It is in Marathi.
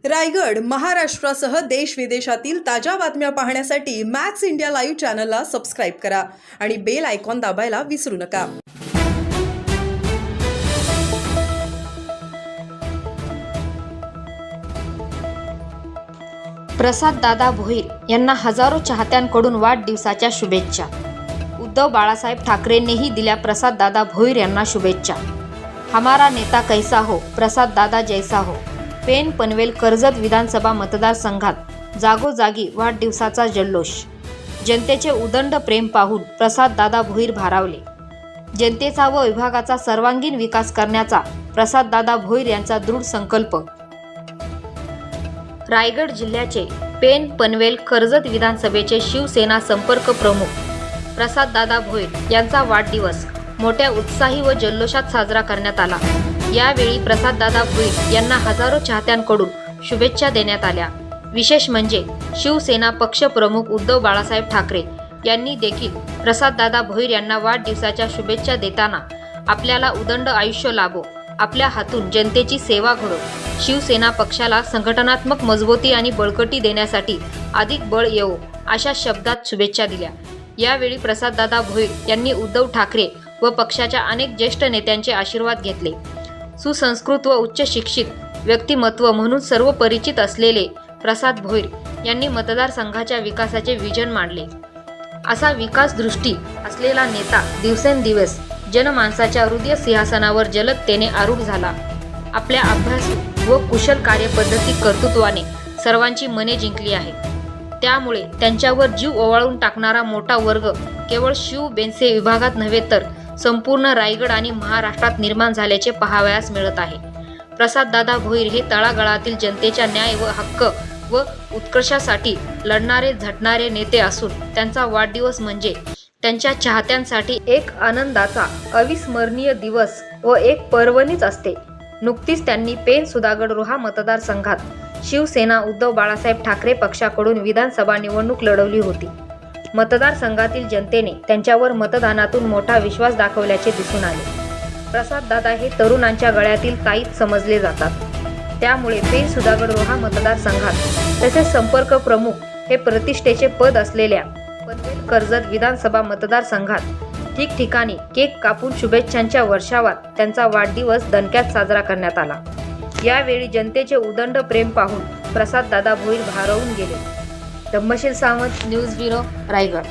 रायगड, महाराष्ट्रासह देश विदेशातील ताज्या बातम्या पाहण्यासाठी मॅक्स इंडिया लाईव्ह चॅनलला सबस्क्राईब करा आणि बेल आयकॉन दाबायला विसरू नका. प्रसाद दादा भोईर यांना हजारो चाहत्यांकडून वाढदिवसाच्या शुभेच्छा. उद्धव बाळासाहेब ठाकरेंनीही दिल्या प्रसाद दादा भोईर यांना शुभेच्छा. हमारा नेता कैसा हो, प्रसाद दादा जैसा हो. पेन पनवेल कर्जत विधानसभा मतदारसंघात जागोजागी वाढदिवसाचा जल्लोष. जनतेचे उदंड प्रेम पाहून प्रसाद दादा भोईर भारावले. जनतेचा व विभागाचा सर्वांगीण विकास करण्याचा प्रसाद दादा भोईर यांचा दृढ संकल्प. रायगड जिल्ह्याचे पेन पनवेल कर्जत विधानसभेचे शिवसेना संपर्क प्रमुख प्रसाद दादा भोईर यांचा वाढदिवस मोठ्या उत्साही व जल्लोषात साजरा करण्यात आला. यावेळी प्रसाद दादा भोईर यांना हजारो चाहत्यांकडून शुभेच्छा देण्यात आल्या. विशेष म्हणजे शिवसेना पक्षप्रमुख उद्धव बाळासाहेब ठाकरे यांनी देखील प्रसाद दादा भोईर यांना वाढदिवसाच्या शुभेच्छा देताना आपल्याला उदंड आयुष्य लाभो, आपल्या हातून जनतेची सेवा घडो, शिवसेना पक्षाला संघटनात्मक मजबूती आणि बळकटी देण्यासाठी अधिक बळ येवो अशा शब्दात शुभेच्छा दिल्या. यावेळी प्रसाद दादा भोईर यांनी उद्धव ठाकरे व पक्षाच्या अनेक ज्येष्ठ नेत्यांचे आशीर्वाद घेतले. सुसंस्कृत व उच्च शिक्षित व्यक्तिमत्व म्हणून सर्व परिचित असलेले प्रसाद भोईर यांनी मतदारसंघाच्या विकासाचे विजन मांडले. असा विकास दृष्टी असलेला नेता दिवसेंदिवस जनमानसाच्या हृदय सिंहासनावर जलदतेने आरूढ झाला. आपल्या अभ्यासू व कुशल कार्यपद्धती कर्तृत्वाने सर्वांची मने जिंकली आहेत. त्यामुळे त्यांच्यावर जीव ओवाळून टाकणारा मोठा वर्ग केवळ शिव बेनसे विभागात नव्हे तर संपूर्ण रायगड आणि महाराष्ट्रात निर्माण झाल्याचे पाहावयास मिळत आहे. प्रसाद दादा भोईर हे तळागाळातील जनतेच्या न्याय व हक्क व उत्कर्षासाठी लढणारे झटणारे नेते असून त्यांचा वाढदिवस म्हणजे त्यांच्या चाहत्यांसाठी एक आनंदाचा अविस्मरणीय दिवस व एक पर्वणीच असते. नुकतीच त्यांनी पेन सुधागड रोहा मतदारसंघात शिवसेना उद्धव बाळासाहेब ठाकरे पक्षाकडून विधानसभा निवडणूक लढवली होती. मतदारसंघातील जनतेने त्यांच्यावर मतदानातून मोठा विश्वास दाखवल्याचे दिसून आले. प्रसाद दादा हे तरुणांच्या गळ्यातील ताईत समजले जातात. त्यामुळे पेन सुधागड रोहा मतदारसंघात तसेच संपर्क प्रमुख हे प्रतिष्ठेचे पद असलेल्या पनवेल कर्जत विधानसभा मतदारसंघात ठिकठिकाणी केक कापून शुभेच्छांच्या वर्षावात त्यांचा वाढदिवस दणक्यात साजरा करण्यात आला. यावेळी जनतेचे उदंड प्रेम पाहून प्रसाद दादा भोईर भारावून गेले. Dhammasheel Sawant, news bureau, Raigad.